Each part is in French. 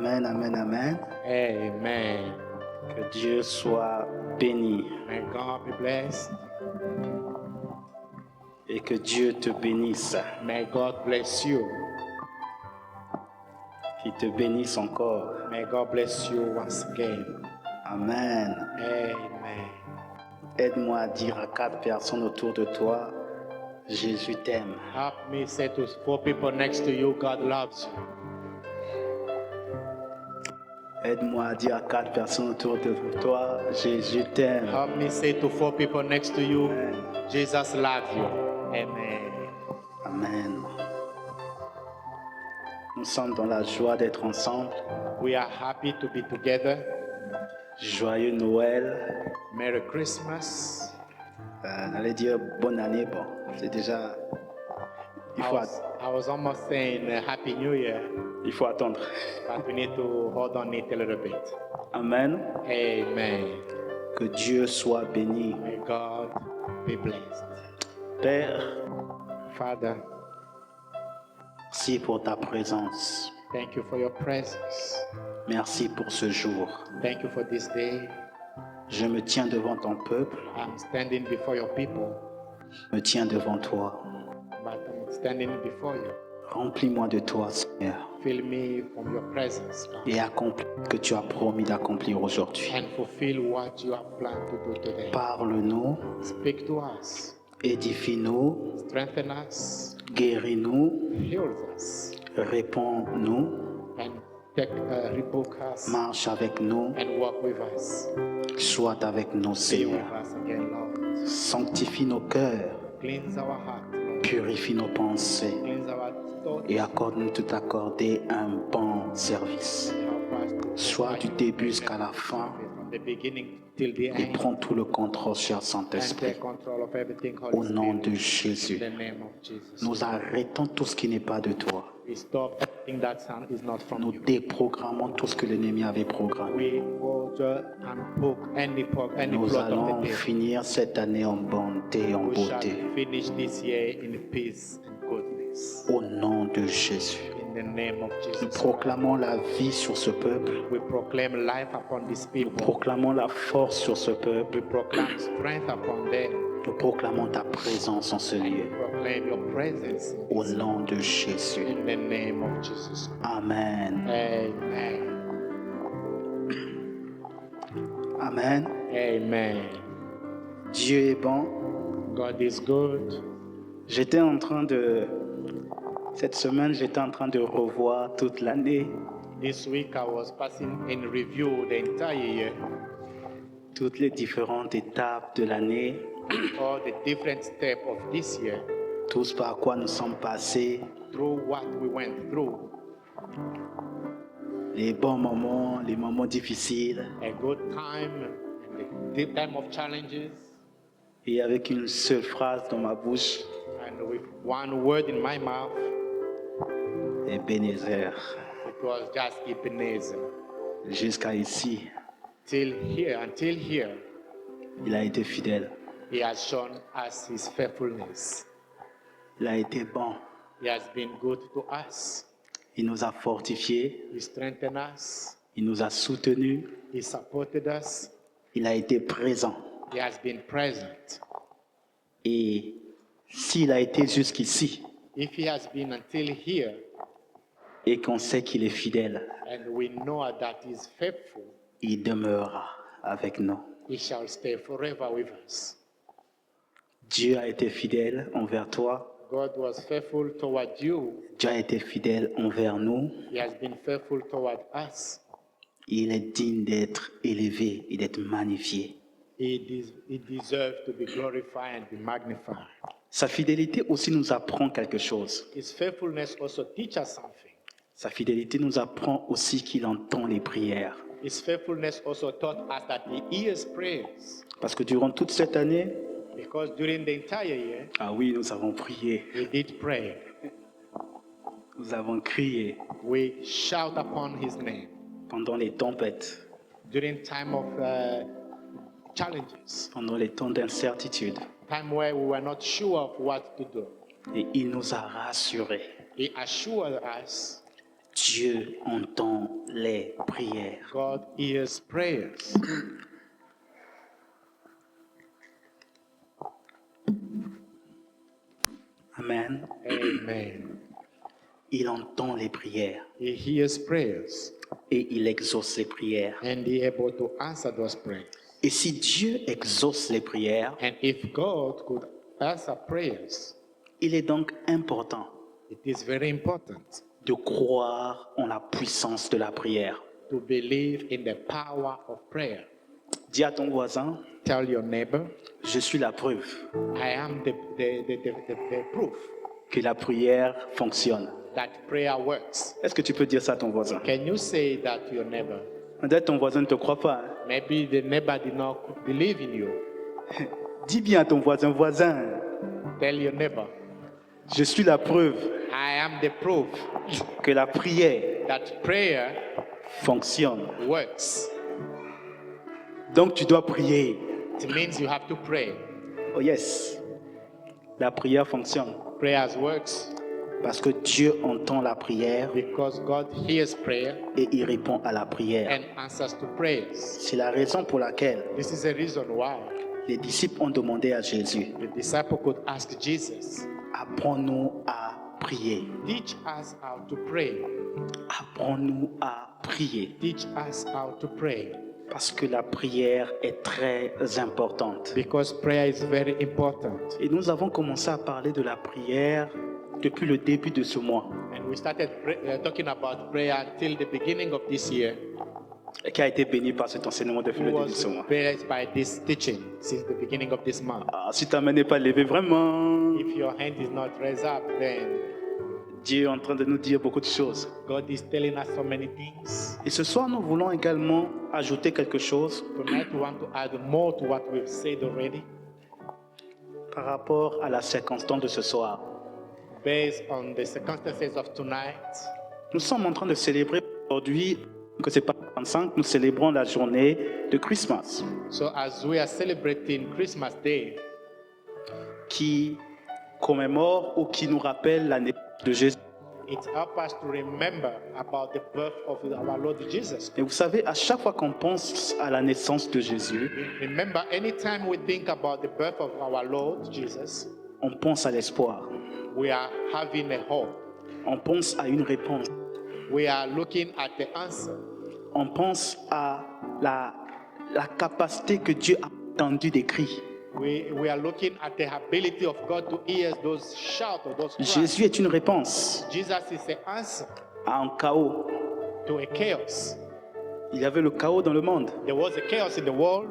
Amen, amen, amen. Amen. Que Dieu soit béni May God be blessed. et que Dieu te bénisse, May God bless you. qu'il te bénisse encore. May God bless you once again. Amen. Amen. Aide-moi à dire à 4 personnes autour de toi, Jésus t'aime. Help me say to 4 people next to you, God loves you. Aide-moi à dire à 4 personnes autour de toi, Jésus t'aime. Help me say to 4 people next to you, Amen. Jesus loves you. Amen. Amen. Nous sommes dans la joie d'être ensemble. We are happy to be together. Joyeux Noël. Merry Christmas. On allait dire bonne année, bon, c'est déjà... Il faut, I was almost saying Happy New Year, il faut attendre. but we need to hold on it a little bit. Amen. Amen. Que Dieu soit béni. May God be blessed. Père, Father, merci pour ta présence. thank you for your presence. Merci pour ce jour. Thank you for this day. Je me tiens devant ton peuple. I'm standing before your people, Je me tiens devant toi. but I'm standing before you. Remplis-moi de toi, Seigneur. Fill me from your presence, God, Et accomplis ce que tu as promis d'accomplir aujourd'hui. and fulfill what you have planned to do today. Parle-nous, Speak to us, édifie-nous, strengthen us, guéris-nous, heal us, réponds-nous, and rebuke us, marche avec nous, and walk with us. sois avec nous, Be with Seigneur. us again, Lord. Sanctifie nos cœurs, Cleanse our heart, Lord. purifie nos pensées Cleanse our thoughts. et accorde-nous tout accorder un bon service. Help us to Soit provide du début jusqu'à la fin, from the beginning till the et end. prends tout le contrôle, cher And Saint-Esprit. take control of everything, Holy Au nom Spirit. de Jésus, In the name of Jesus. nous arrêtons tout ce qui n'est pas de toi. We stop everything that is not from Nous you. déprogrammons tout ce que l'ennemi avait programmé. We alter and poke any Nous plot of allons the devil. finir cette année en bonté et en We shall beauté. finish this year in peace and goodness. Au nom de Jésus. In the name of Nous Jesus. proclamons la vie sur ce peuple. We proclaim life upon these Nous people. proclamons la force sur ce peuple. We proclaim strength upon them. Nous proclamons ta présence en ce And we lieu. proclaim your presence Au nom de Jésus. in the name of Jesus. Amen. Amen. Amen. Amen. Dieu est bon. God is good. Cette semaine, j'étais en train de revoir toute l'année, This week I was passing in review the entire year, toutes les différentes étapes de l'année, all the different steps of this year, tout ce par quoi nous sommes passés, through what we went through, les bons moments, les moments difficiles, a good time and a deep time of challenges, et avec une seule phrase dans ma bouche, and with one word in my mouth, Ebenezer, it was just Ebenezer. jusqu'à ici, Until here, il a été fidèle, he has shown us his faithfulness. il a été bon, He has been good to us. il nous a fortifiés, He strengthened us. il nous a soutenus, He supported us. il a été présent. He has been present. Et s'il a été jusqu'ici, If he has been until here, et qu'on sait qu'il est fidèle, and we know that he is faithful, il demeurera avec nous. he shall stay forever with us. Dieu a été fidèle envers toi, God was faithful toward you. Dieu a été fidèle envers nous. He has been faithful toward us. Il est digne d'être élevé et d'être magnifié. He deserves to be glorified and be magnified. Sa fidélité aussi nous apprend quelque chose. His faithfulness also teaches us something. Sa fidélité nous apprend aussi qu'il entend les prières. His faithfulness also taught us that he hears prayers. Parce que durant toute cette année, Because during the entire year, ah oui, nous avons prié, we did pray. nous avons crié We shout upon his name. pendant les tempêtes, During time of challenges, pendant les temps d'incertitude. time where we were not sure of what to do. Et il nous a rassurés. He assured us Dieu entend les prières. God hears prayers. Amen. Amen. Il entend les prières He hears prayers et il exauce les prières. and he able to answer those prayers. Et si Dieu exauce les prières, And if God could answer prayers, il est donc important it is very important de croire en la puissance de la prière. to believe in the power of prayer. Dis à ton voisin, Tell your neighbor, je suis la preuve I am the proof que la prière fonctionne. that prayer works. Est-ce que tu peux dire ça à ton voisin? Can you say that to your neighbor? Peut-être ton voisin ne te croit pas. Hein? Maybe the neighbor did not believe in you. Dis bien à ton voisin, voisin, Tell your neighbor, je suis la preuve I am the proof que la prière that prayer fonctionne. works. Donc tu dois prier. It means you have to pray. Oh yes, la prière fonctionne Prayers works parce que Dieu entend la prière because God hears prayer et il répond à la prière. and answers to prayers. C'est la raison pour laquelle This is the reason why les disciples ont demandé à Jésus, the disciple could ask Jesus, apprends-nous à prier. teach us how to pray. Apprends-nous à prier. Teach us how to pray. Parce que la prière est très importante. Because prayer is very important. Et nous avons commencé à parler de la prière depuis le début de ce mois, And we started talking about prayer until the beginning of this year. qui a été béni par cet enseignement depuis le Who début de ce was mois. blessed by this teaching since the beginning of this month. Ah, si ta main n'est pas levée, vraiment, If your hand is not raised up, then Dieu est en train de nous dire beaucoup de choses. God is telling us so many things. Et ce soir, nous voulons également ajouter quelque chose Tonight we want to add more to what we've said already par rapport à la circonstance de ce soir. based on the circumstances of tonight. Nous sommes en train de célébrer aujourd'hui, que c'est pas 25, nous célébrons la journée de Christmas, So as we are celebrating Christmas Day, qui commémore ou qui nous rappelle la naissance de Jésus. it helps us to remember about the birth of our Lord Jesus. Et vous savez, à chaque fois qu'on pense à la naissance de Jésus, Remember, anytime we think about the birth of our Lord Jesus, on pense à l'espoir, we are having a hope. on pense à une réponse, We are looking at the answer. on pense à la capacité que Dieu a entendu des cris. We are looking at the ability of God to hear those shouts or those cries. Jésus est une réponse Jesus is the answer à un chaos. to a chaos. Il y avait le chaos dans le monde. There was a chaos in the world.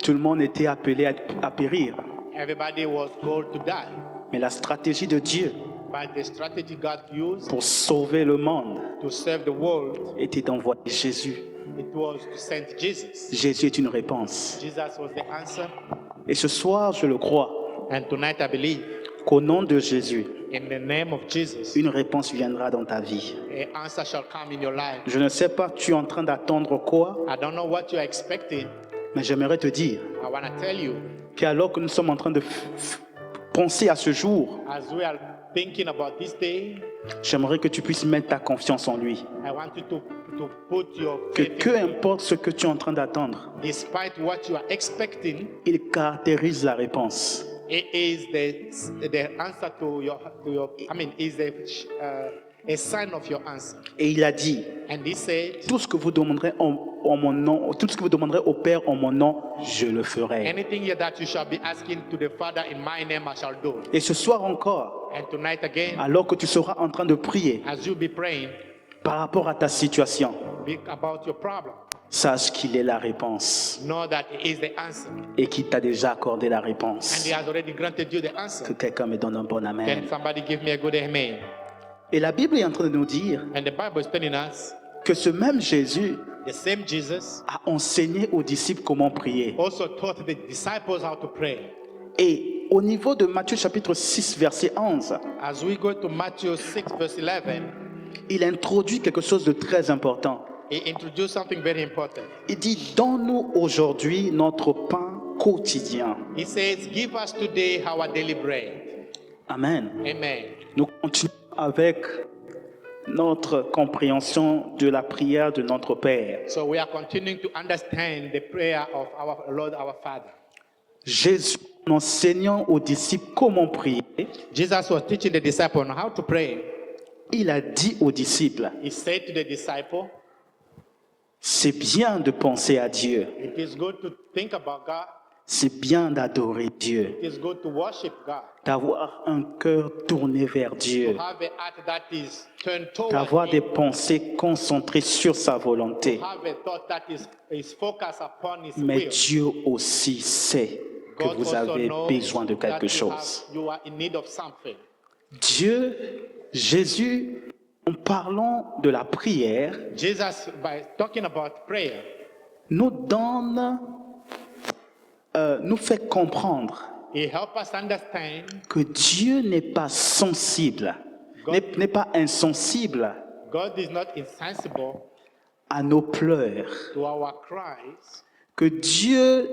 Tout le monde était appelé à périr. Everybody was called to die. Mais la stratégie de Dieu But the strategy God used pour sauver le monde to save the world, était d'envoyer Jésus. it was to send Jesus. Jésus est une réponse. Jesus was the answer. Et ce soir, je le crois, And tonight I believe qu'au nom de Jésus, in the name of Jesus, une réponse viendra dans ta vie. an answer shall come in your life. Je ne sais pas, tu es en train d'attendre quoi, I don't know what you are expecting. mais j'aimerais te dire I want to tell you, qu'alors que nous sommes en train de penser à ce jour, as we are thinking about this day, j'aimerais que tu puisses mettre ta confiance en lui. I want you to put your Que faith peu in Him. importe ce que tu es en train d'attendre, Despite what you are expecting, il caractérise la réponse. it is the answer to your I mean, is a sign of your answer. Et il a dit, And He said, tout ce que vous demanderez en mon nom, tout ce que vous demanderez au Père en mon nom, je le ferai. anything here that you shall be asking to the Father in my name, I shall do. Et ce soir encore, And tonight again, alors que tu seras en train de prier as you be praying par rapport à ta situation, about your problem, sache qu'il est la réponse know that He is the answer. et qu'il t'a déjà accordé la And réponse. He has already granted you the Que answer. quelqu'un me donne un bon amen. Can somebody give me a good amen? Et la Bible est en train de nous dire And the Bible is telling us que ce même Jésus the same Jesus a enseigné aux disciples comment prier. also taught the disciples how to pray. Et au niveau de Matthieu chapitre 6, verset 11, As we go to Matthew 6, verse 11, il introduit quelque chose de très important. He introduced something very important. Il dit, donne-nous aujourd'hui notre pain quotidien. He says, give us today our daily bread. Amen. Amen. Nous continuons avec notre compréhension de la prière de notre Père. So we are continuing to understand the prayer of our Lord, our Father. Jésus, en enseignant aux disciples comment prier, Jesus was teaching the disciple on how to pray. il a dit aux disciples, He said to the disciple, c'est bien de penser à Dieu, it is good to think about God. c'est bien d'adorer Dieu, It is good to worship God. d'avoir un cœur tourné vers To Dieu, have a heart that is turned towards d'avoir des Him. pensées concentrées sur sa volonté. To have a thought that is focused upon His Mais will. Dieu aussi sait que God vous also avez knows besoin de that quelque you chose. you are in need of something. Dieu, Jésus, en parlant de la prière, Jesus, by talking about prayer, nous donne, nous fait comprendre He helps us understand que Dieu n'est pas sensible, n'est pas insensible God is not insensible à nos pleurs, to our cries. que Dieu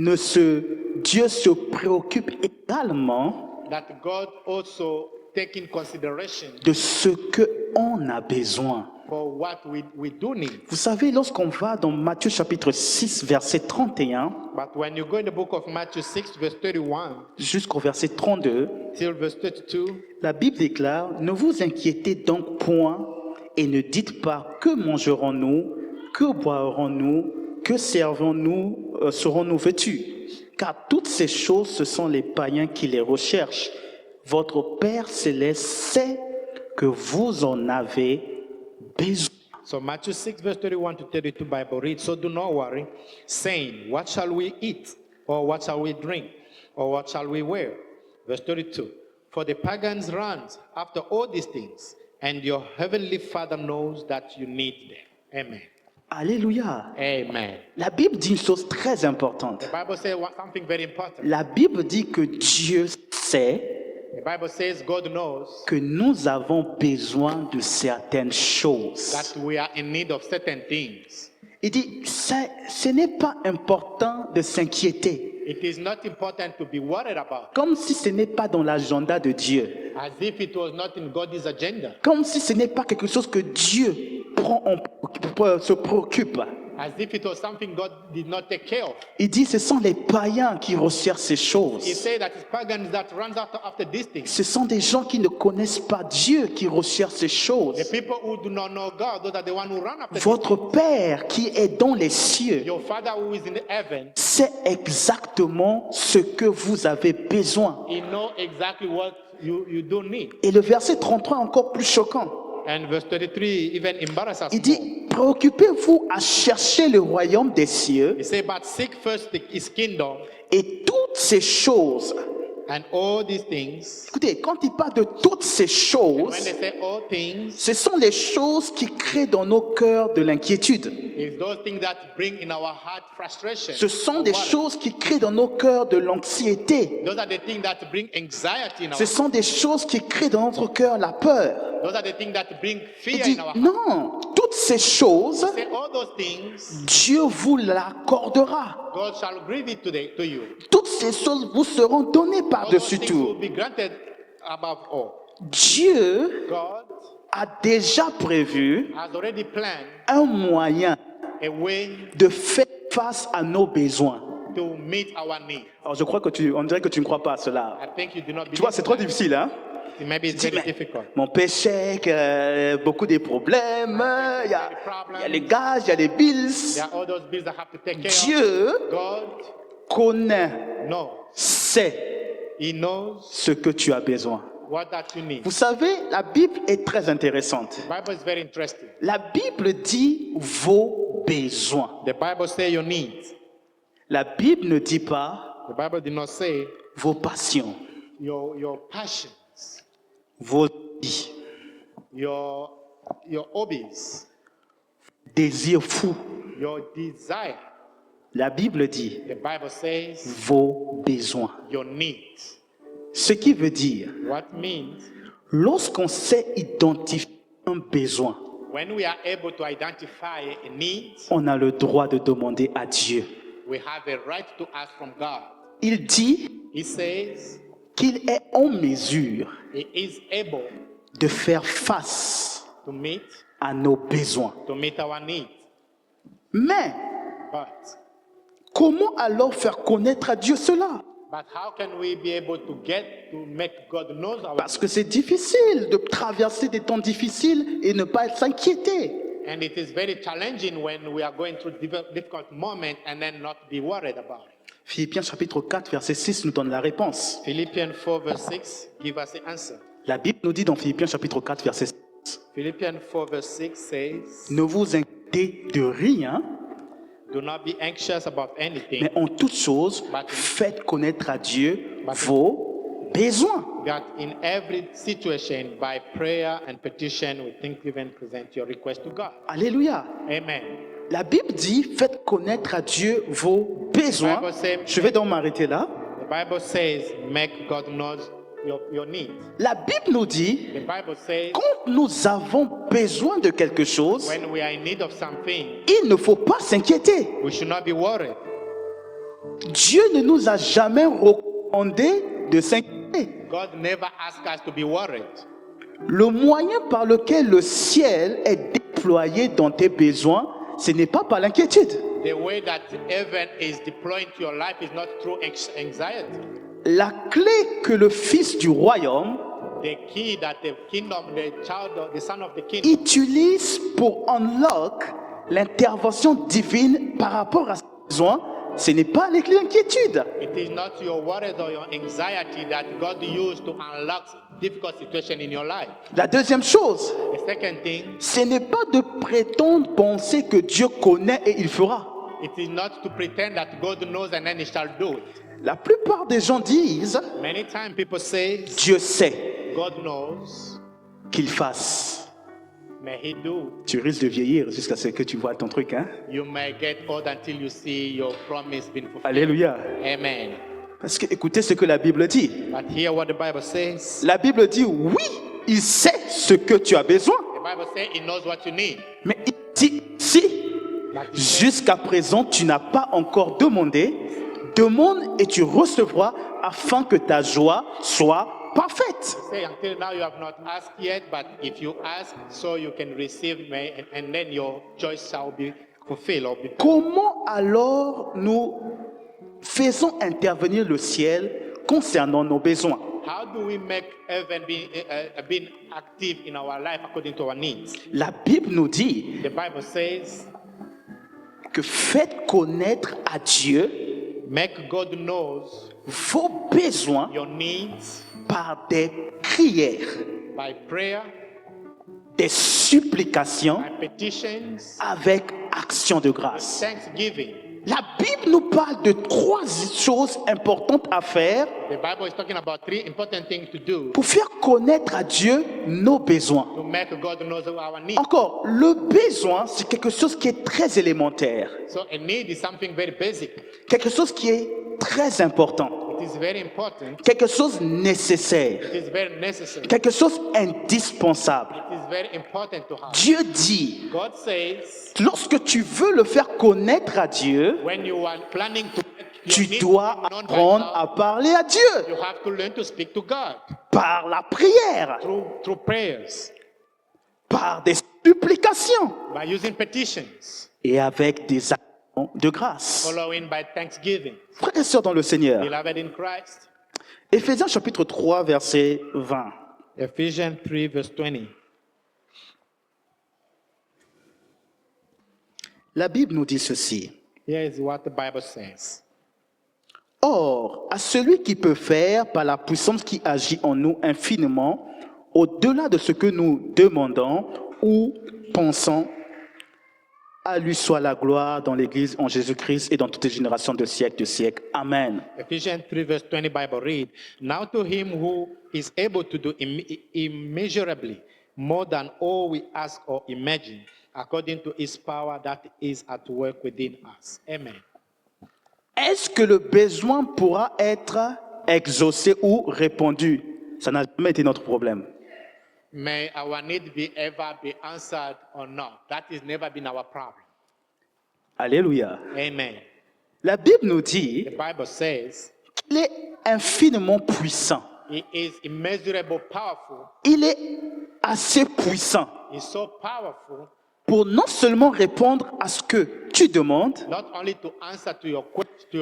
se préoccupe également That God also take in consideration de ce qu'on a besoin. for what we do need. Vous savez, lorsqu'on va dans Matthieu chapitre 6, verset 31 But when you go in the book of Matthew 6, verse 31 jusqu'au verset 32, till verse 32, la Bible déclare, « Ne vous inquiétez donc point et ne dites pas que mangerons-nous, que boirons-nous, que servons-nous, serons-nous vêtus. Car toutes ces choses, ce sont les païens qui les recherchent. Votre Père céleste sait que vous en avez besoin. » so Matthew 6, verse 31 to 32 Bible reads, "So do not worry, saying, what shall we eat? Or what shall we drink? Or what shall we wear?" Verse 32, "For the pagans run after all these things, and your heavenly Father knows that you need them." Amen. Alléluia. Amen. La Bible dit une chose très importante. The Bible says something very important. La Bible dit que Dieu sait The Bible says God knows que nous avons besoin de certaines choses. that we are in need of certain things. Il dit, ce n'est pas important de s'inquiéter, It is not important to be worried about, comme si ce n'est pas dans l'agenda de Dieu, as if it was not in God's agenda, comme si ce n'est pas quelque chose que Dieu se préoccupe. as if it was something God did not take care of. Il dit, ce sont les païens qui recherchent ces He choses. said that it's pagans that runs after these things. Ce sont des gens qui ne connaissent pas Dieu qui recherchent ces The choses. people who do not know God, those are the ones who run after these Votre things. Père qui est dans les cieux Your Father who is in heaven, sait exactement ce que vous avez besoin. He knows exactly what you don't need. Et le verset 33 est encore plus choquant. And verse 33 even embarrasses us Il more. dit, préoccupez-vous à chercher le royaume des cieux He said, but seek first His kingdom, et toutes ces choses. and all these things. Écoutez, quand il parle de toutes ces When choses, they say all things, ce sont les choses qui créent dans nos cœurs de l'inquiétude. it's those things that bring in our heart frustration. Ce sont or des worry. choses qui créent dans nos cœurs de l'anxiété. Those are the things that bring anxiety in our Ce sont des choses qui créent dans notre cœur la peur. Those are the things that bring Il fear dit, in our heart. non, toutes ces choses, Say all those things, Dieu vous l'accordera. God shall give it to you. Toutes ces choses vous seront données All those par-dessus things will tout. be granted above all. Dieu God a déjà prévu has already planned un moyen a way de faire face à nos besoins. to meet our needs. Alors je crois que on dirait que tu ne crois pas à cela. I think you do not Tu believe vois, c'est trop that. difficile, hein? Maybe it's Tu dis, very mais difficult. mon péché, beaucoup de problèmes, il y a les gaz, il y a les bills. There are all those bills that have to take care of. Dieu God connaît, knows. sait He knows ce que tu as besoin. what that you need. Vous savez, la Bible est très intéressante. The Bible is very interesting. La Bible dit vos besoins. The Bible says your needs. La Bible ne dit pas The Bible did not say vos passions, your passions, vos vies, your hobbies, désirs fous. your desire. La Bible dit The Bible says vos besoins. your needs. Ce qui veut dire, What means lorsqu'on sait identifier un besoin, when we are able to identify a need, on a le droit de demander à Dieu. we have a right to ask from God. Il dit He says qu'il est en mesure He is able de faire face to meet à nos besoins. our needs. Mais But comment alors faire connaître à Dieu cela? how can we be able to make God knows our Parce que c'est difficile de traverser des temps difficiles et ne pas s'inquiéter. And it is very challenging when we are going through difficult moments and then not be worried about it. Philippiens chapitre 4, verset 6 nous donne la réponse. Philippians 4 verse 6 give us the answer. La Bible nous dit dans Philippiens chapitre 4, verset 6, Philippians 4 verse 6 says, ne vous inquiétez de rien, do not be anxious about anything, mais en toute chose, faites connaître à Dieu vos besoins. that in every situation, by prayer and petition, with thanksgiving, present your request to God. Alléluia. Amen. La Bible dit, faites connaître à Dieu vos besoins. Bible says- Je vais donc m'arrêter là. The Bible says, make God knows your needs. La Bible nous dit, The Bible says, quand nous avons besoin de quelque chose, when we are in need of something, il ne faut pas s'inquiéter. we should not be worried. Dieu ne nous a jamais recommandé de s'inquiéter. God never asked us to be worried. Le moyen par lequel le ciel est déployé dans tes besoins, ce n'est pas par l'inquiétude. The way that heaven is deploying to your life is not through anxiety. La clé que le Fils du royaume The key that the kingdom, the son of the kingdom, utilise pour unlock l'intervention divine par rapport à ses besoins, ce n'est pas l'inquiétude. it is not your worries or your anxiety that God used to unlock difficult situation in your life. La deuxième chose, The second thing, ce n'est pas de prétendre penser que Dieu connaît et il fera. it is not to pretend that God knows and then he shall do it. La plupart des gens disent, Many times people say, Dieu sait God knows, qu'il fasse. may he do. Tu risques de vieillir jusqu'à ce que tu vois ton truc, hein? You may get old until you see your promise being fulfilled. Alléluia. Amen. Parce que écoutez ce que la Bible dit. But hear what the Bible says. La Bible dit, oui, il sait ce que tu as besoin. The Bible says he knows what you need. Mais il dit, si But he says, jusqu'à présent tu n'as pas encore demandé, demande et tu recevras afin que ta joie soit parfaite. say until now you have not asked yet, but if you ask, so you can receive, and then your joy shall be fulfilled. Or be Comment alors nous faisons intervenir le ciel concernant nos besoins? How do we make heaven being active in our life according to our needs? La Bible nous dit The Bible says, que faites connaître à Dieu make God knows vos besoins your needs par des prières, by prayer, des supplications by petitions, avec action de grâce. thanksgiving. La Bible nous parle de trois choses importantes à faire The Bible is talking about three important things to do pour faire connaître à Dieu nos besoins. to make God knows our needs. Encore, le besoin, c'est quelque chose qui est très élémentaire, So a need is something very basic. quelque chose qui est très important, It is very important. quelque chose nécessaire, It is very necessary. quelque chose indispensable. It is very important to have. Dieu dit, God says, lorsque tu veux le faire connaître à Dieu, when you are planning to make your tu needs dois known by apprendre God, à parler à Dieu you have to learn to speak to God par la prière, through prayers, par des supplications by using petitions, et avec des actions de grâce. following by thanksgiving. Frères et sœurs dans le Seigneur, Beloved in Christ, Éphésiens chapitre 3, verset 20. Ephesians 3 verse 20. La Bible nous dit ceci. Here is what the Bible says. Or, à celui qui peut faire, par la puissance qui agit en nous infiniment, au-delà de ce que nous demandons ou pensons, à lui soit la gloire dans l'Église, en Jésus-Christ et dans toutes les générations de siècles. Amen. Ephesians 3 verse 20 Bible read, now to him who is able to do immeasurably more than all we ask or imagine, according to his power that is at work within us. Amen. Est-ce que le besoin pourra être exaucé ou répondu? Ça n'a jamais été notre problème. May our need ever be answered or not. That has never been our problem. Alléluia. Amen. La Bible nous dit The Bible says qu'il est infiniment puissant. He is immeasurable powerful. il est assez puissant He's so powerful pour non seulement répondre à ce que tu demandes, not only to answer to your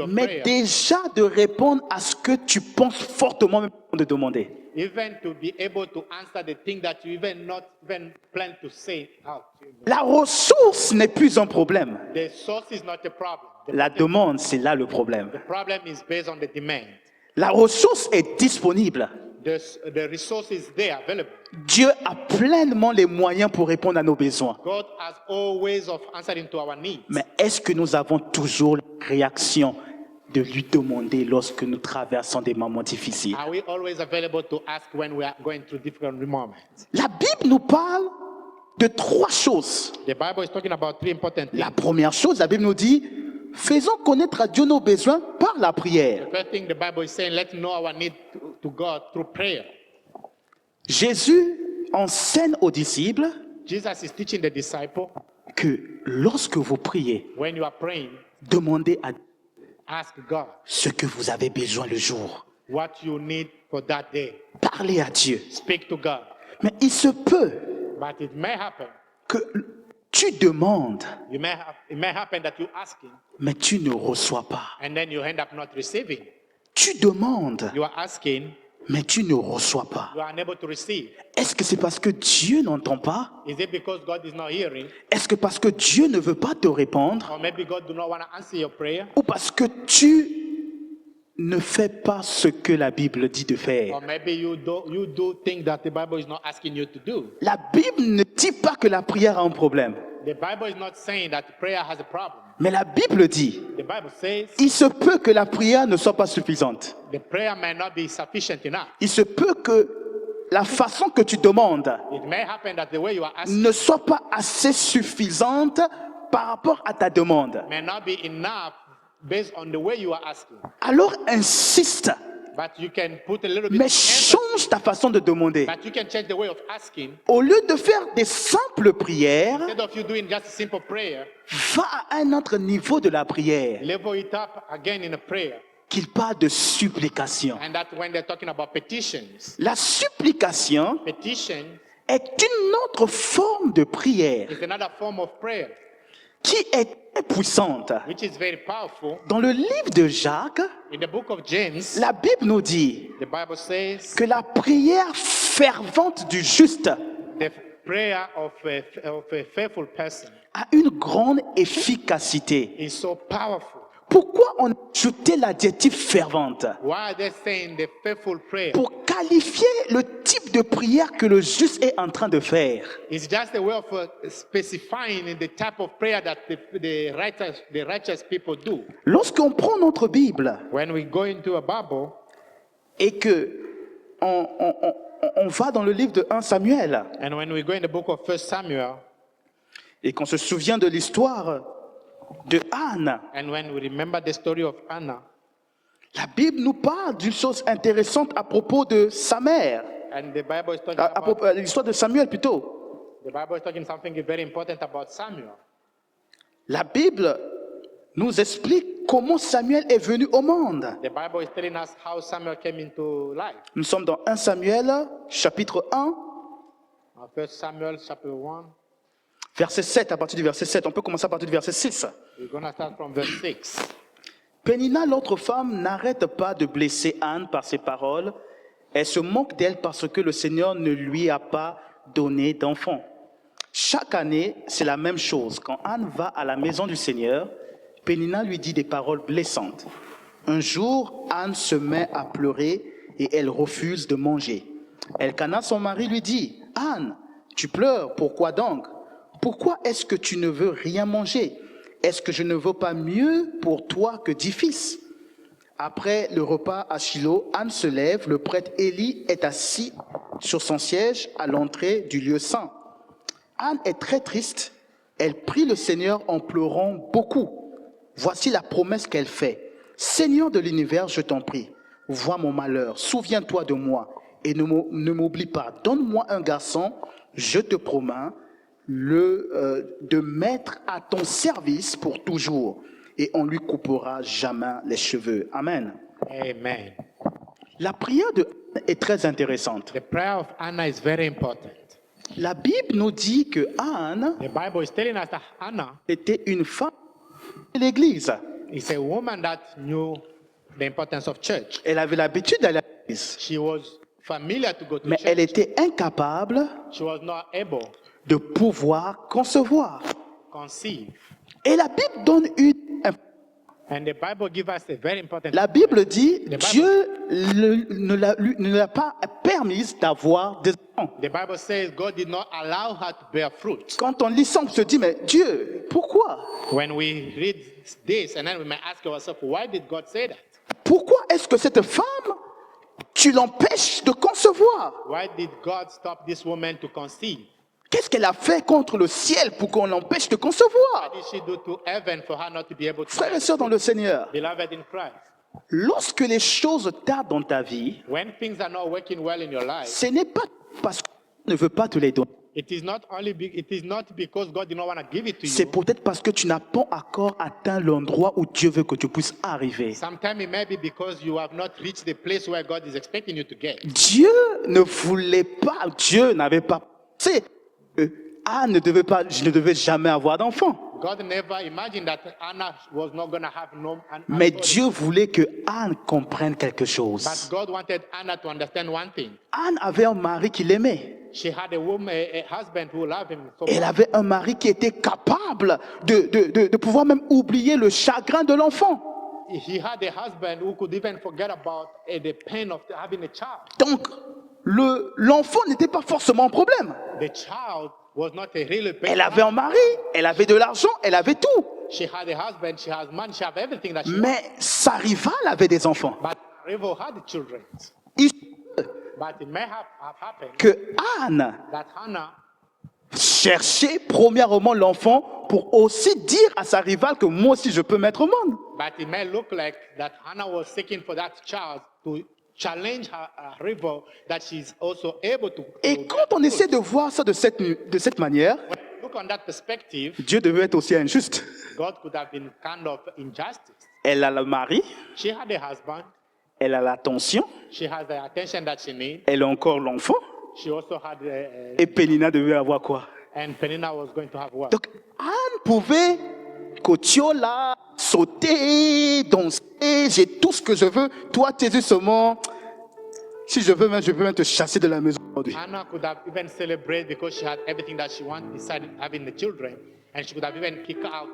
mais prayer, déjà de répondre à ce que tu penses fortement même de demander. even to be able to answer the thing that you even not even plan to say out. La ressource n'est plus un problème. The source is not the problem. La demande, c'est là le problème. The problem is based on the demand. La ressource est disponible. The resource is there, available. Dieu a pleinement les moyens pour répondre à nos besoins. God has all ways of answering to our needs. Mais est-ce que nous avons toujours la réaction de lui demander lorsque nous traversons des moments difficiles? Are we always available to ask when we are going through different moments? La Bible nous parle de 3 choses. The Bible is talking about 3 important things. La première chose, la Bible nous dit, faisons connaître à Dieu nos besoins par la prière. The first thing the Bible is saying, let's know our need to God through prayer. Jésus enseigne aux disciples Jesus is teaching the disciple, que lorsque vous priez, when you are praying, demandez à ask God ce que vous avez besoin le jour. what you need for that day. Parlez à Dieu. Speak to God. Mais il se peut But it may happen. que tu demandes, It may happen that you asking mais tu ne reçois pas. and then you end up not receiving. Tu demandes, You are asking, mais tu ne reçois pas. you are unable to receive. Est-ce que c'est parce que Dieu n'entend pas? Is it because God is not hearing? Est-ce que parce que Dieu ne veut pas te répondre? Or maybe God do not want to answer your prayer? Ou parce que tu ne fais pas ce que la Bible dit de faire? Or maybe you do things that the Bible is not asking you to do. La Bible ne dit pas que la prière a un problème. The Bible is not saying that prayer has a problem. Mais la Bible dit, The Bible says il se peut que la prière ne soit pas suffisante. the prayer may not be sufficient enough. Il se peut que la façon que tu demandes It may happen that the way you are asking ne soit pas assez suffisante par rapport à ta demande. may not be enough based on the way you are asking. Alors insiste, But you can put a little bit mais of emphasis. change ta façon de demander. But you can change the way of asking. Au lieu de faire des simples prières, Instead of you doing just a simple prayer, va à un autre niveau de la prière, level it up again in a prayer. qu'il parle de supplication. And that's when they're talking about petitions. La supplication Petition est une autre forme de prière is another form of prayer, qui est très puissante. which is very powerful. Dans le livre de Jacques, In the book of James, la Bible nous dit the Bible says que la prière fervente du juste the prayer of a faithful person a une grande efficacité. is so powerful. Pourquoi on a ajouté l'adjectif fervente? Why are they saying the faithful prayer? Pour qualifier le type de prière que le juste est en train de faire. It's just a way of specifying the type of prayer that the righteous people do. Lorsqu'on prend notre Bible When we go into a Bible et que on va dans le livre de 1 Samuel and when we go in the book of 1 Samuel et qu'on se souvient de l'histoire de Anne, and when we remember the story of Anna, la Bible nous parle d'une chose intéressante à propos de sa mère, and the Bible is talking à about propos l'histoire de Samuel plutôt. the Bible is talking something very important about Samuel. La Bible nous explique comment Samuel est venu au monde. The Bible is telling us how Samuel came into life. Nous sommes dans 1 Samuel, chapitre 1, 1 Samuel chapter 1. verset 7, à partir du verset 7. On peut commencer à partir du verset 6. We're going to start from verse 6. Pénina, l'autre femme, n'arrête pas de blesser Anne par ses paroles. Elle se moque d'elle parce que le Seigneur ne lui a pas donné d'enfant. Chaque année, c'est la même chose. Quand Anne va à la maison du Seigneur, Pénina lui dit des paroles blessantes. Un jour, Anne se met à pleurer et elle refuse de manger. Elkana, son mari, lui dit, « Anne, tu pleures, pourquoi donc? Pourquoi est-ce que tu ne veux rien manger? Est-ce que je ne veux pas mieux pour toi que 10 fils ?» Après le repas à Shilo, Anne se lève, le prêtre Élie est assis sur son siège à l'entrée du lieu saint. Anne est très triste, elle prie le Seigneur en pleurant beaucoup. Voici la promesse qu'elle fait. « Seigneur de l'univers, je t'en prie, vois mon malheur, souviens-toi de moi et ne m'oublie pas. Donne-moi un garçon, je te promets, de mettre à ton service pour toujours, et on lui coupera jamais les cheveux. » Amen. Amen. La prière de est très intéressante. The prayer of Hannah is very important. La Bible nous dit que Anne The Bible is telling us that Hannah était une femme de l'Église. is a woman that knew the importance of church. Elle avait l'habitude d'aller à l'église, She was familiar to go to mais elle church. était incapable She was not able to de pouvoir concevoir. conceive. Et la Bible donne une... And the Bible gives us a very important. La Bible dit Bible- Dieu ne l'a pas permise d'avoir des enfants. The Bible says God did not allow her to bear fruit. Quand on lit ça, on se dit, mais Dieu, pourquoi? When we read this, and then we may ask ourselves, why did God say that? Pourquoi est-ce que cette femme, tu l'empêches de concevoir? Why did God stop this woman to conceive? Qu'est-ce qu'elle a fait contre le ciel pour qu'on l'empêche de concevoir? What did she do to heaven for her not to be able to? Frères et sœurs dans le Seigneur, Beloved in Christ, lorsque les choses tardent dans ta vie, when things are not working well in your life, ce n'est pas parce qu'on ne veut pas te les donner. it is not because God did not want to give it to C'est you. peut-être parce que tu n'as pas encore atteint l'endroit où Dieu veut que tu puisses arriver. Sometimes it may be because you have not reached the place where God is expecting you to get. Dieu ne voulait pas, Dieu n'avait pas pensé que Anne je ne devais jamais avoir d'enfant. God never imagined that Anna was not going to have an Mais daughter. Dieu voulait que Anne comprenne quelque But chose. God wanted Anna to understand one thing. Anne avait un mari qui l'aimait. She had a husband who loved him so Elle much. avait un mari qui était capable de pouvoir même oublier le chagrin de l'enfant. He had a husband who could even forget about the pain of having a child. Donc, l'enfant n'était pas forcément un problème. The child was not a really pain. Elle avait un mari, elle avait de l'argent, elle avait tout. She had a husband, she has money, she had everything that she wanted. Mais sa rivale avait des enfants. But Rival had children. Il But it may have happened que Anne that Hannah cherchait premièrement l'enfant pour aussi dire à sa rivale que moi aussi je peux mettre au monde. But it may look like that Hannah was seeking for that child to challenge her rival that she's also able to. Et quand on essaie de voir ça de cette manière, When you look on that perspective, Dieu devait être aussi injuste. God could have been kind of injustice. Elle a le mari, She had a husband, elle a l'attention, she has the attention that she needs. elle a encore l'enfant. She also had, Et Pénina devait avoir quoi? and Penina was going to have what? Donc Anne pouvait cotiola, sauter, danser, j'ai tout ce que je veux. Toi, tes yeux seulement, si je veux même, je peux même te chasser de la maison aujourd'hui. Hannah could have even celebrated because she had everything that she wanted, decided having the children, and she could have even kicked out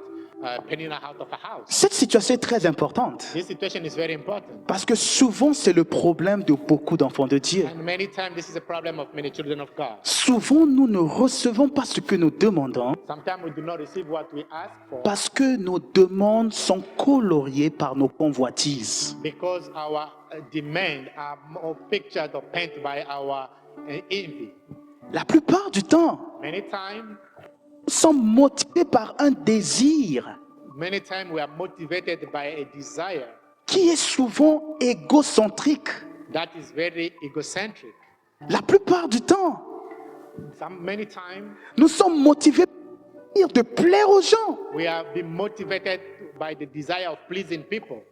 Penina out of her house. Cette situation est très importante This situation is very important. parce que souvent c'est le problème de beaucoup d'enfants de Dieu. And many times this is a problem of many children of God. Souvent nous ne recevons pas ce que nous demandons Sometimes we do not receive what we ask for parce que nos demandes sont coloriées par nos convoitises. because our demand are more pictured or painted by our envy. La plupart du temps, Many times nous sommes motivés par un désir we are motivated by a desire qui est souvent égocentrique. that is very egocentric. La plupart du temps, Many times nous sommes motivés de plaire aux gens. we are being motivated by the desire of pleasing people.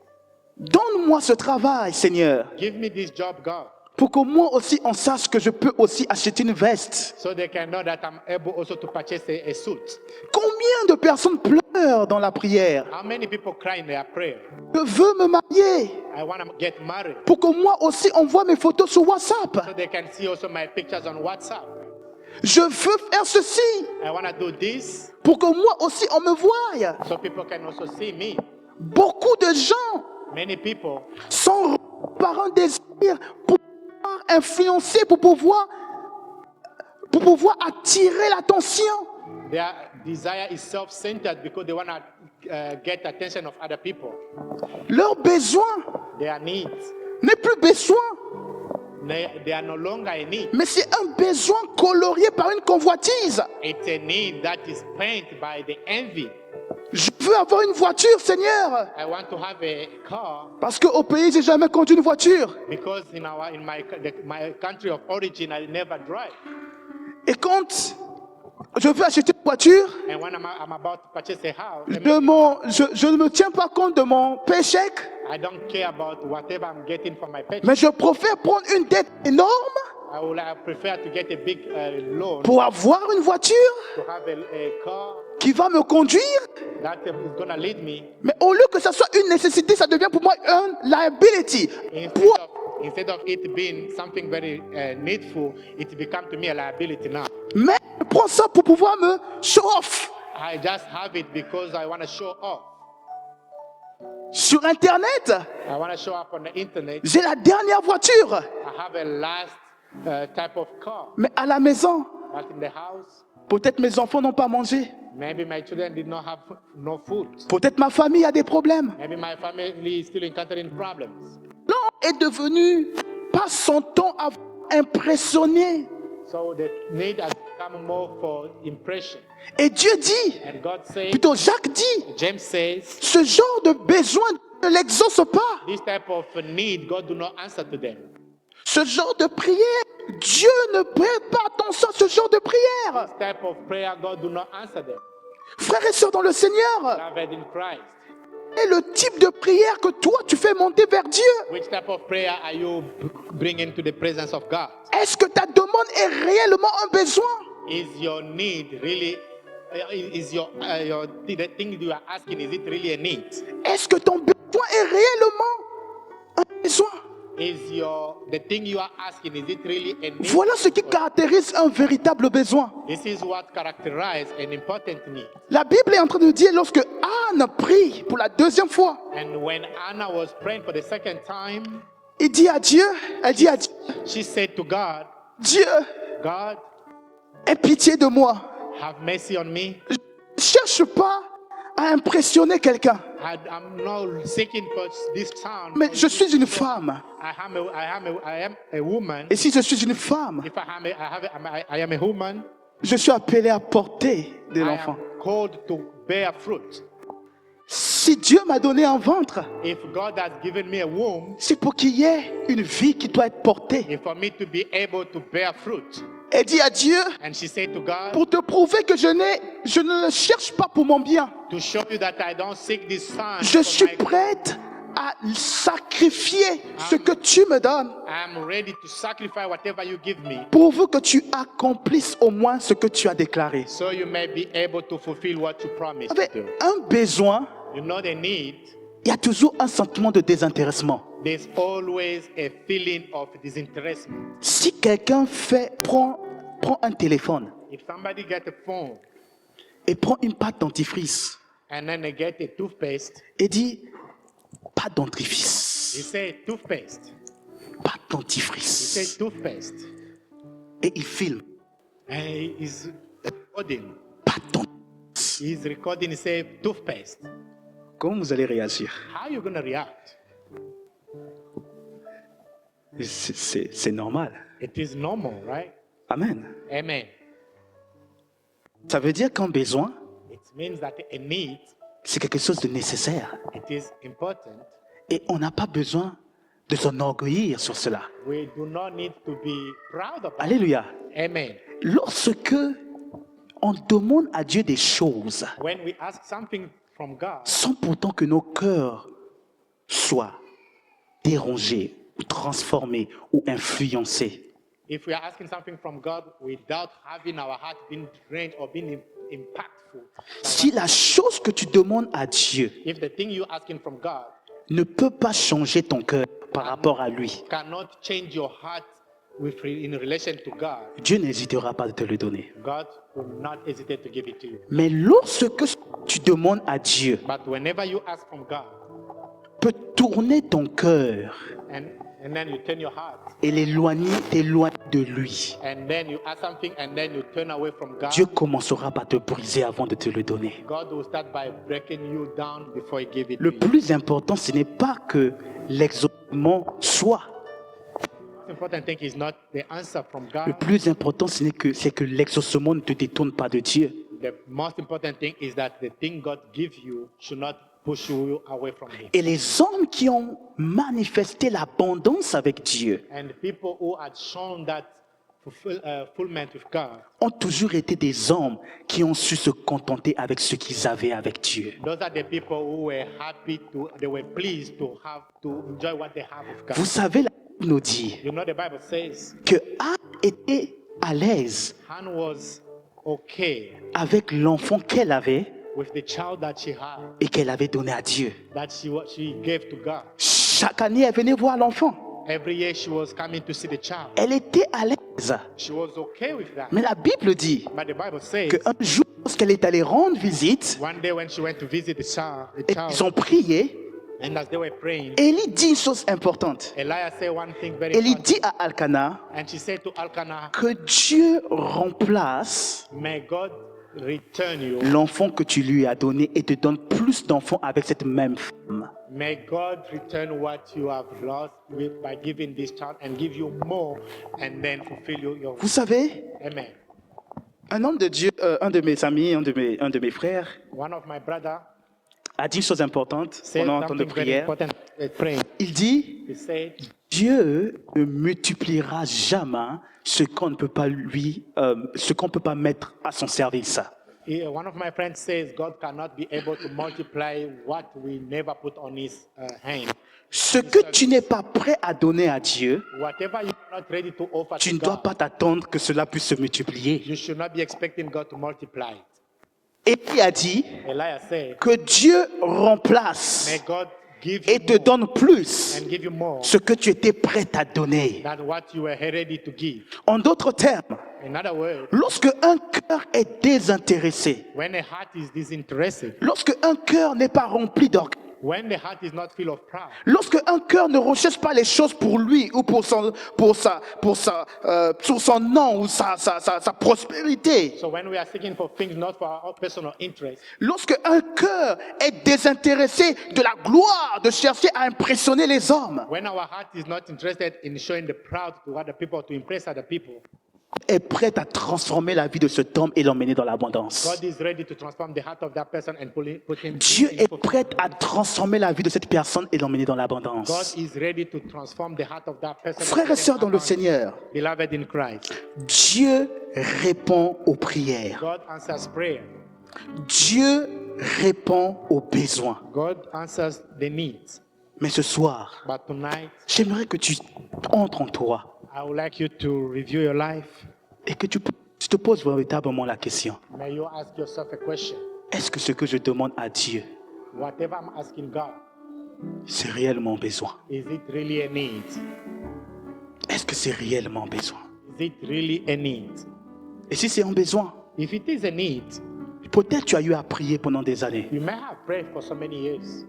Donne-moi ce travail, Seigneur, Give me this job, God, pour que moi aussi on sache que je peux aussi acheter une veste. so they can know that I'm able also to purchase a suit. Combien de personnes pleurent dans la prière? How many people cry in their prayer? Je veux me marier I want to get married, pour que moi aussi on voit mes photos sur WhatsApp. so they can see also my pictures on WhatsApp. Je veux faire ceci I want to do this, pour que moi aussi on me voie. so people can also see me. Beaucoup de gens Many people sont par un désir pour pouvoir influencer, pour pouvoir attirer l'attention. their desire is self-centered because they want to get attention of other people. Leur besoin Their needs, n'est plus besoin, they are no longer a need. mais c'est un besoin colorié par une convoitise. It's a need that is painted by the envy. Je veux avoir une voiture, Seigneur, I want to have a car parce qu'au pays, j'ai jamais conduit une voiture. because in my country of origin I never drive. Et quand je veux acheter une voiture, and when I'm about to purchase a house, je ne me tiens pas compte de mon paycheck, I don't care about whatever I'm getting from my paycheck. mais je préfère prendre une dette énorme I prefer to get a big loan pour avoir une voiture to have a car qui va me conduire. that is going to lead me Mais au lieu que ça soit une nécessité, ça devient pour moi un liability. instead of it being something very needful. It becomes to me a liability now. Mais je prends ça pour pouvoir me show off. I just have it because I want to show off. Sur Internet, I want to show up on the internet. j'ai la dernière voiture. I have a last type of car. Mais à la maison, But in the house, peut-être mes enfants n'ont pas mangé. maybe my children did not have no food. Peut-être ma famille a des problèmes. Maybe my family is still encountering problems. L'homme est devenu, passe son temps à impressionner. So the need has become more for impression. Et Dieu dit, And God says, plutôt Jacques dit, James says, ce genre de besoin ne l'exauce pas. this type of need, God do not answer to them. Ce genre de prière, Dieu ne prête pas attention à ce genre de prière. This type of prayer, God do not answer them. Frères et sœurs dans le Seigneur, Beloved in Christ, quel est le type de prière que toi tu fais monter vers Dieu? which type of prayer are you bringing to the presence of God? Est-ce que ta demande est réellement un besoin? Is your need really, is the thing you are asking, is it really a need? Est-ce que ton besoin est réellement un besoin? The thing you are asking, is it really a need? Voilà ce qui caractérise un véritable besoin. This is what characterizes an important need. La Bible est en train de dire lorsque Anne prie pour la deuxième fois, And when Anna was praying for the second time, il dit à Dieu, elle dit à Dieu, she said to God, Dieu, God, aie pitié de moi. have mercy on me. Je ne cherche pas à impressionner quelqu'un, I'm not seeking for this town. mais je suis une femme. I am a woman. Et si je suis une femme, If I am a woman, je suis appelé à porter de I l'enfant. am called to bear fruit. Si Dieu m'a donné un ventre, If God has given me a womb, c'est pour qu'il y ait une vie qui doit être portée. and for me to be able to bear fruit. Elle dit à Dieu, And she said to God, pour te prouver que je ne le cherche pas pour mon bien. to show you that I don't seek this son. Je for suis my- prête à sacrifier ce que tu me donnes, I'm ready to sacrifice whatever you give me, pourvu que tu accomplisses au moins ce que tu as déclaré. so you may be able to fulfill what you promised Avec to do. un besoin, You know the need. il y a toujours un sentiment de désintéressement. There's always a feeling of disinterestment. Si quelqu'un prend un téléphone If somebody get a phone et prend une pâte dentifrice and then they get a toothpaste, et dit pâte he dentifrice, say toothpaste. pâte He say dentifrice, toothpaste. et il filme And he's recording. pâte dentifrice, He's recording, he say toothpaste. comment vous allez réagir? How are you gonna react? C'est normal. It is normal, right? Amen. Amen. Ça veut dire qu'un besoin, It means that a need, c'est quelque chose de nécessaire. it is important. Et on n'a pas besoin de s'enorgueillir sur cela. We do not need to be proud of it. Alléluia. Amen. Lorsque on demande à Dieu des choses, When we ask something from God, sans pourtant que nos cœurs soient dérangés ou transformés ou influencés, if we are asking something from God without having our heart been drained or being impactful, si la chose que tu demandes à Dieu if the thing you're asking from God ne peut pas changer ton cœur par rapport à lui, cannot change your heart in relation to God, Dieu n'hésitera pas de te le donner. God will not hesitate to give it to you. Mais lorsque tu demandes à Dieu But whenever you ask from God, peut tourner ton cœur and then you turn your heart, et t'éloigner de lui, and then you ask something, and then you turn away from God, Dieu commencera par te briser avant de te le donner. God will start by breaking you down before He give it Le to you. plus important, ce n'est pas que l'exaucement soit. The important thing is not the answer from God. Le plus important, c'est que l'exaucement ne te détourne pas de Dieu. The most important thing is that the thing God gives you should not push you away from Him. Et les hommes qui ont manifesté l'abondance avec Dieu, And people who had shown that fulfillment with God. ont toujours été des hommes qui ont su se contenter avec ce qu'ils avaient avec Dieu. Those are the people who were happy they were pleased to enjoy what they have with God. Vous savez, la Bible nous dit You know, the Bible says que Anne était à l'aise Hannah was okay avec l'enfant qu'elle avait with the child that she had, et qu'elle avait donné à Dieu. that she gave to God. Chaque année, elle venait voir l'enfant. Every year she was coming to see the child. Elle était à l'aise. She was okay with that. Mais la Bible dit But the Bible says qu'un jour, lorsqu'elle est allée rendre visite, one day when she went to visit the et child, ils ont prié, and as they were praying, Élie dit une chose importante. Elias said one thing very Élie important. dit à Elkanah And she said to Elkanah, que Dieu remplace may God return you. l'enfant que tu lui as donné et te donne plus d'enfants avec cette même femme. May God return what you have lost by giving this child and give you more and then fulfill your Vous savez, Amen. un homme de Dieu, un de mes amis, un de mes frères, One of my brother a dit une chose importante said pendant un temps de something very prière. important at praying. Il dit, He said, Dieu ne multipliera jamais ce qu'on ne peut pas ce qu'on peut pas mettre à son service. one of my friends says God cannot be able to multiply what we never put on his hand. Ce que tu n'es pas prêt à donner à Dieu, Whatever you're not ready to offer tu to ne dois God, pas t'attendre que cela puisse se multiplier. you should not be expecting God to multiply it. Et il a dit Elias said, que Dieu remplace may God give et you te more donne plus and give you more ce que tu étais prêt à donner. than what you were ready to give. En d'autres termes, In other words, lorsque un cœur est désintéressé, when a heart is disinterested, lorsque un cœur n'est pas rempli d'orgueil, when the heart is not full of pride, lorsque un cœur ne recherche pas les choses pour lui ou pour son nom ou sa prospérité, so when we are seeking for things not for our personal interest, lorsque un cœur est désintéressé de la gloire, de chercher à impressionner les hommes, when our heart is not interested in showing the proud to other people, to impress other people, est prêt à transformer la vie de cet homme et l'emmener dans l'abondance. God is ready to transform the heart of that person and put him Dieu in est fulfillment. prêt à transformer la vie de cette personne et l'emmener dans God l'abondance. is ready to transform the heart of that person. Frères et sœurs dans le Seigneur, Beloved in Christ, Dieu répond aux prières. God answers prayer. Dieu répond aux besoins. God answers the needs. Mais ce soir, But tonight, j'aimerais que tu entres en toi I would like you to review your life. et que tu te poses véritablement la question. May you ask yourself a question. Est-ce que ce que je demande à Dieu, Whatever I'm asking God, c'est réellement besoin? is it really a need? Est-ce que c'est réellement besoin? Is it really a need? Et si c'est un besoin, If it is a need, peut-être tu as eu à prier pendant des années. you may have prayed for so many years.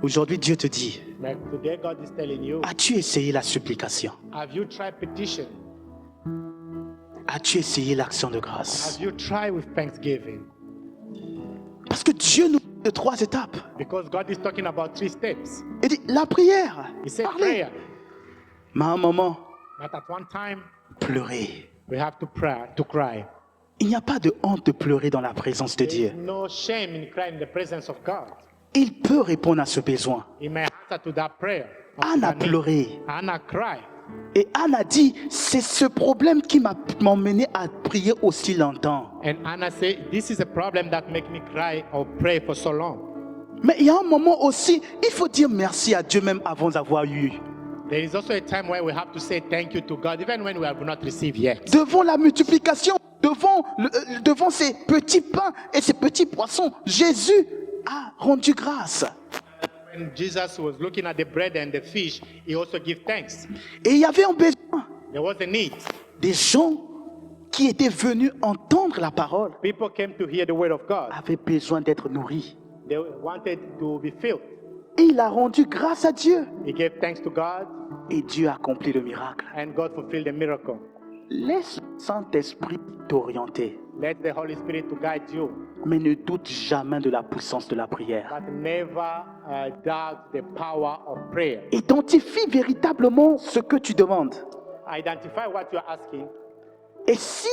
Aujourd'hui, Dieu te dit, But today God is telling you, as-tu essayé la supplication? have you tried petition? As-tu essayé l'action de grâce? Have you tried with thanksgiving? Parce que Dieu nous donne de 3 étapes. Because God is talking about 3 steps. Il dit, la prière, He said parler. prayer. Mais à un moment, But at one time, pleurer. we have to pray, to cry. Il n'y a pas de honte de pleurer dans la présence de There Dieu. is no shame in crying in the presence of God. Il peut répondre à ce besoin. He may answer to that prayer. Anne a That need. pleuré. Anna cried. Et Anne a dit, c'est ce problème qui m'a emmené à prier aussi longtemps. And Anna said, this is a problem that make me cry or pray for so long. Mais il y a un moment aussi, il faut dire merci à Dieu même avant d'avoir eu. There is also a time where we have to say thank you to God, even when we have not received yet. Devant la multiplication, devant ces petits pains et ces petits poissons, Jésus a rendu grâce. When Jesus was looking at the bread and the fish, he also gave thanks. Et il y avait un besoin. There was a need. Des gens qui étaient venus entendre la parole People came to hear the word of God. avaient besoin d'être nourris. They wanted to be filled. Et il a rendu grâce à Dieu. He gave thanks to God, Et Dieu a accompli le miracle. and God fulfilled the miracle. Laisse le Saint-Esprit t'orienter. Let the Holy Spirit to guide you, Mais ne doute jamais de la puissance de la prière. but never doubt the power of prayer. Identifie véritablement ce que tu demandes. Identify what you are asking. Et si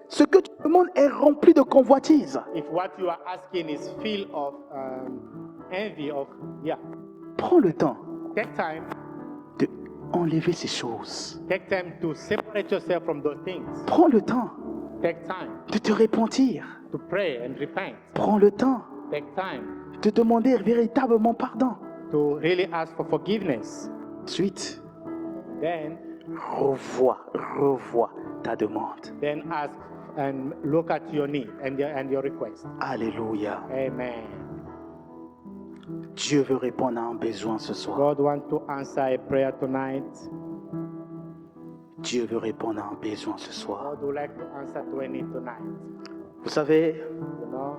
ce que tu demandes est rempli de convoitise, If what you are asking is full of envy, of prends le temps take time enlever ces choses. Take time to separate yourself from those things. Prends le temps Take time de te repentir. to pray and repent. Prends le temps Take time de demander véritablement pardon. to really ask for forgiveness. Ensuite, Then revois ta demande. ask and look at your need and your request. Alléluia. Amen. Dieu veut répondre à un besoin ce soir. God wants to answer a prayer tonight. Dieu veut répondre à un besoin ce soir. God would like to answer to a need tonight. Vous savez, You know,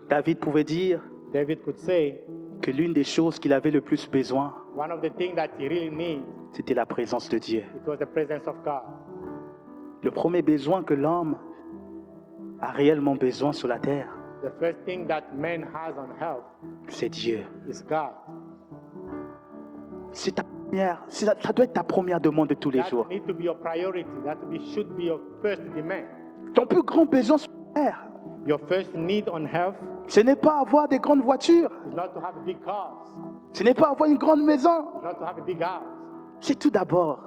David pouvait dire David could say que l'une des choses qu'il avait le plus besoin, one of the things that he really needs, c'était la présence de Dieu. it was the presence of God. Le premier besoin que l'homme a réellement besoin sur la terre, The first thing that man has on earth c'est Dieu. is God. C'est ta première, ça doit être ta première demande de tous les That jours. needs to be your priority. Should be your first demand. Ton plus grand besoin sur la terre, Your first need on earth ce n'est pas avoir des grandes voitures, is not to have big cars, ce n'est pas avoir une grande maison, not to have a big house. c'est tout d'abord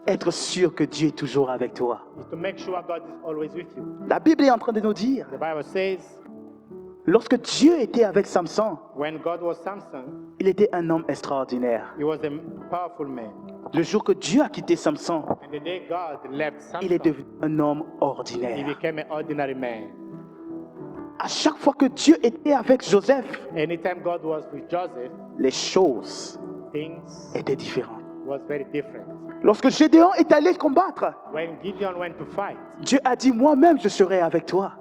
être sûr que Dieu est toujours avec toi. It's to make sure God is always with you. La Bible est en train de nous dire, The Bible says lorsque Dieu était avec Samson, when God was Samson, il était un homme extraordinaire. he was a powerful man. Le jour que Dieu a quitté Samson, And the day God left il est Samson, devenu un homme he ordinaire. became an ordinary man. À chaque fois que Dieu était avec Joseph, Anytime God was with Joseph, les choses things étaient différentes. was very different. Lorsque Gédéon est allé combattre, When Gideon went to fight, Dieu a dit, moi-même je serai avec toi.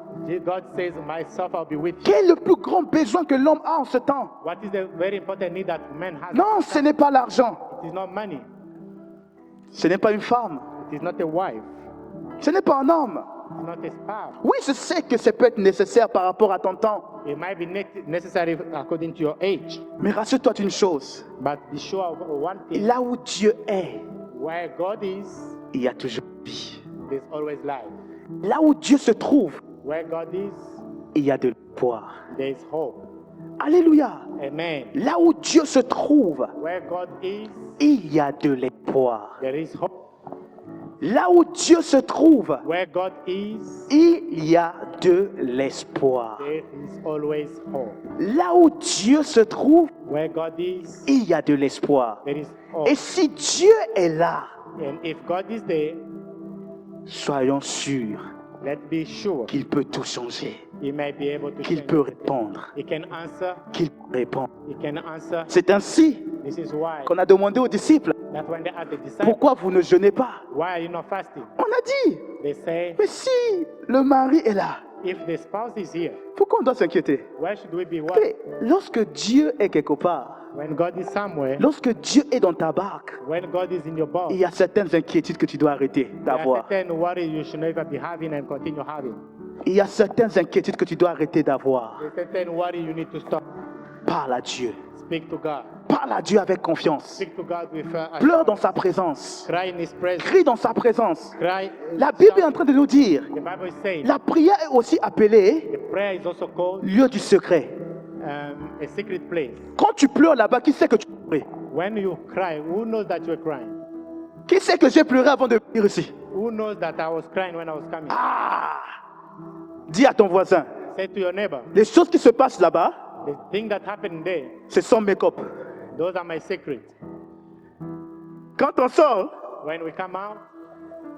God says, myself I'll be with you. Quel est le plus grand besoin que l'homme a en ce temps? What is the very important need that man has? Non, ce n'est pas l'argent, It is not money. ce n'est pas une femme, It is not a wife. ce n'est pas un homme. It's not a spouse. Oui, je sais que ça peut être nécessaire par rapport à ton temps, It might be necessary according to your age. mais rassure-toi d'une chose, But be sure of one thing. là où Dieu est, Where God is, il y a toujours vie. there's always life. Là où Dieu se trouve, Where God is, il y a de l'espoir. there is hope. Alléluia. Amen. Là où Dieu se trouve, Where God is, il y a de l'espoir. there is hope. Là où Dieu se trouve, Where God is, il y a de l'espoir. there is always hope. Là où Dieu se trouve, Where God is, il y a de l'espoir. there is hope. Et si Dieu est là, And if God is there, soyons sûrs let's be sure qu'il peut tout changer, He may be able to qu'il change. peut répondre, He can answer. qu'il peut répondre. He can answer. C'est ainsi This is why qu'on a demandé aux disciples, that when they ask the disciples, pourquoi vous ne jeûnez pas? why are you not fasting? On a dit, They say, mais si le mari est là, if the spouse is here, pourquoi on doit s'inquiéter? why should we be worried? Mais lorsque Dieu est quelque part, When God is somewhere, lorsque Dieu est dans ta barque, when God is in your boat, il y a certaines inquiétudes que tu dois arrêter there are d'avoir. certain worries you should never be having and continue having. Il y a certaines inquiétudes que tu dois arrêter d'avoir. There are certain worries you need to stop. Parle à Dieu. Speak to God. Parle à Dieu avec confiance. Speak to God with Pleure dans sa présence. cry in His presence. Crie dans sa présence. Cry. La Bible est en train de nous dire, The Bible is saying la prière est aussi appelée the prayer is also called lieu du secret. a secret place. Quand tu pleures là-bas, qui sait que tu pleures? When you cry, who knows that you're crying? Qui sait que j'ai pleuré avant de venir ici? Who knows that I was crying when I was coming? Ah! Dis à ton voisin, Say to your neighbor, les choses qui se passent là-bas, the thing that happened there, c'est sans make-up. those are my secrets. Quand on sort, When we come out,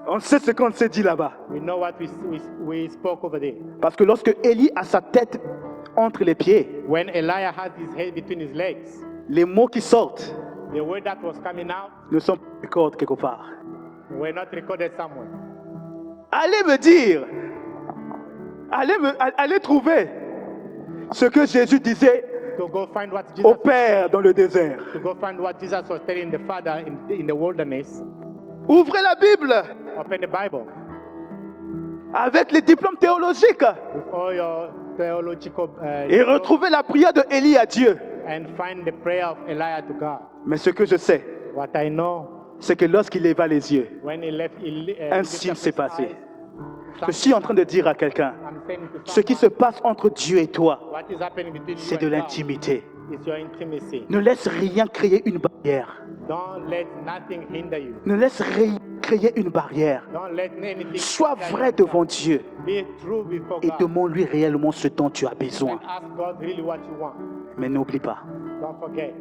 on sait ce qu'on s'est dit là-bas. we know what we spoke over there. Parce que lorsque Élie a sa tête entre les pieds, When Elijah had his head between his legs, les mots qui sortent the word that was coming out ne sont pas recordés quelque part. were not recorded somewhere. Allez me dire, allez trouver ce que Jésus disait To go find what au Jesus, Père dans le désert. to go find what Jesus was telling the Father in the wilderness. Ouvrez la Bible Open the Bible avec les diplômes théologiques with all your theological et retrouvez la prière de Élie à Dieu. and find the prayer of Elijah to God. Mais ce que je sais, What I know, c'est que lorsqu'il leva les yeux, when he left, un lifted signe up s'est his passé. eyes, Je suis en train de dire à quelqu'un, I'm saying to ce qui se someone, passe entre Dieu et toi, what is happening between you c'est and de God l'intimité. is your intimacy. Ne laisse rien créer une barrière. Don't let nothing hinder you. Ne laisse rien créer une barrière. Don't let anything Sois hinder vrai you. devant Dieu Be true before et God. demande-lui réellement ce dont tu as besoin. And ask God really what you want. Mais n'oublie pas, Don't forget.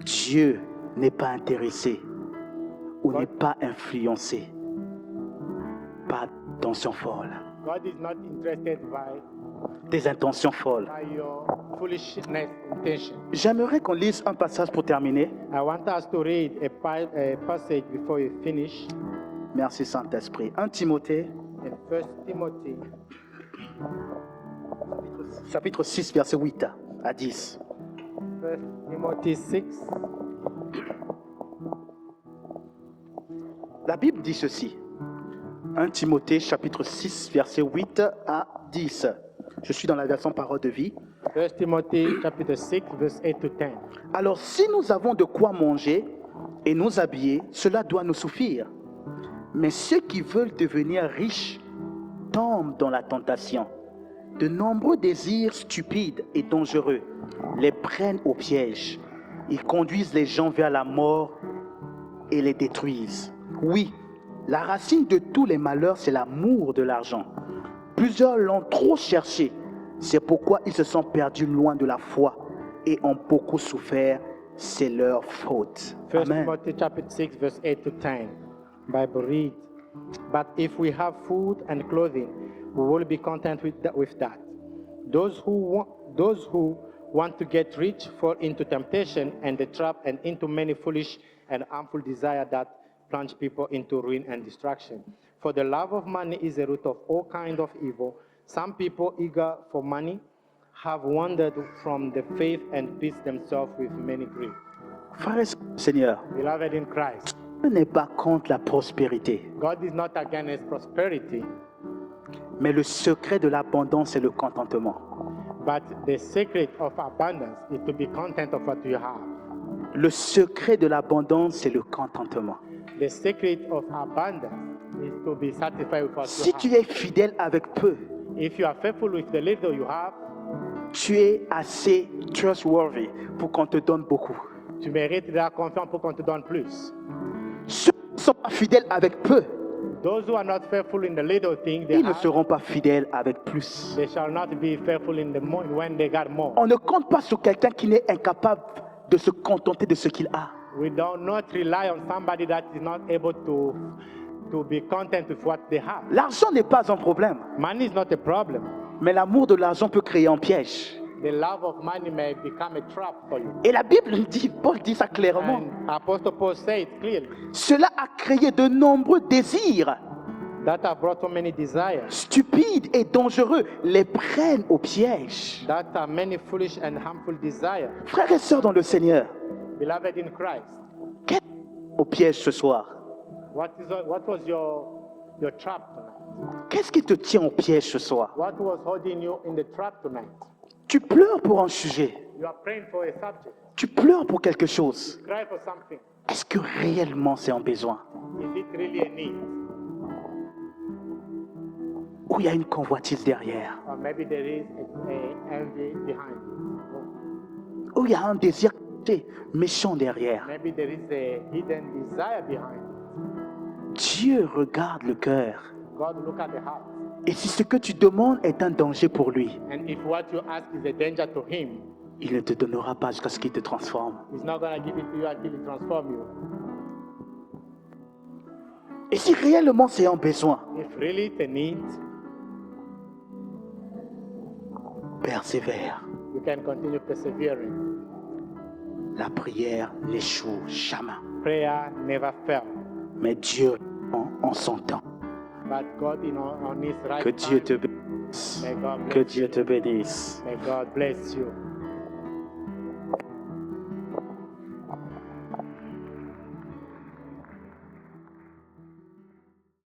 Dieu n'est pas intéressé ou n'est pas influencé par d'intentions folles. God is not interested Des intentions folles. by your foolishness intention. J'aimerais qu'on lise un passage pour terminer. I want us to read a passage before we finish Merci Saint-Esprit. 1 Timothée, in 1 Timothy chapitre 6, verset 8 à 10. 1 Timothy 6. La Bible dit ceci. 1 Timothée, chapitre 6, verset 8 à 10. Je suis dans la version Parole de vie. 1 Timothy chapter 6, verse 8 to 10. Alors, si nous avons de quoi manger et nous habiller, cela doit nous suffire. Mais ceux qui veulent devenir riches tombent dans la tentation. De nombreux désirs stupides et dangereux les prennent au piège. Ils conduisent les gens vers la mort et les détruisent. Oui, la racine de tous les malheurs, c'est l'amour de l'argent. Plusieurs l'ont trop cherché. C'est pourquoi ils se sont perdus loin de la foi et ont beaucoup souffert. C'est leur faute. 1 Amen. Timothy chapter 6, verse 8 to 10. Bible read. But if we have food and clothing, we will be content with that. Those who want to get rich fall into temptation and the trap and into many foolish and harmful desires that plunge people into ruin and destruction. For the love of money is the root of all kind of evil. Some people eager for money have wandered from the faith and pierced themselves with many griefs. Frères et sœurs, Seigneur, Beloved in Christ, Dieu n'est pas contre la prospérité, God is not against prosperity, mais le secret de l'abondance est le contentement. but the secret of abundance is to be content of what you have. Le secret de l'abondance, c'est le contentement. The secret of abundance is to be satisfied with what Si you tu have. es fidèle avec peu, If you are faithful with the little you have, tu es assez trustworthy pour qu'on te donne beaucoup. tu mérites de la confiance pour qu'on te donne plus. Ceux qui ne sont pas fidèles avec peu, Those who are not faithful in the little thing they ils ne have, seront pas fidèles avec plus. they shall not be faithful in the more when they got more. On ne compte pas sur quelqu'un qui n'est incapable de se contenter de ce qu'il a. We don't not rely on somebody that is not able to be content with what they have. L'argent n'est pas un problème, Money is not a problem. mais l'amour de l'argent peut créer un piège. The love of money may become a trap for you. Et la Bible dit, Paul dit ça clairement. And Apostle Paul said clearly Cela a créé de nombreux désirs that have brought so many desires, stupides et dangereux, les prennent au piège. that are many foolish and harmful desires. Frères et sœurs dans le Seigneur, Beloved in Christ, qu'est-ce au piège ce soir? what was your trap tonight? Qu'est-ce qui te tient au piège ce soir? What was holding you in the trap tonight? Tu pleures pour un sujet, You are praying for a subject. tu pleures pour quelque chose. Cry for something. Est-ce que réellement c'est un besoin? Is it really a need? Ou il y a une convoitise derrière? Or maybe there is a envy behind you. Ou il y a un désir méchant derrière? Maybe there is a hidden desire behind you. Dieu regarde le cœur. God look at the heart. Et si ce que tu demandes est un danger pour lui, And if what you ask is a danger to him, il ne te donnera pas jusqu'à ce qu'il te transforme. he's not going to give it to you until he transforms you. Et si réellement c'est un besoin, If really it's a need, persévère. you can continue persevering. La prière n'échoue jamais. Prayer never fails. Mais Dieu en son temps. But God on his right Que Dieu time, te bénisse. may God Que bless Dieu te bénisse. May God bless you.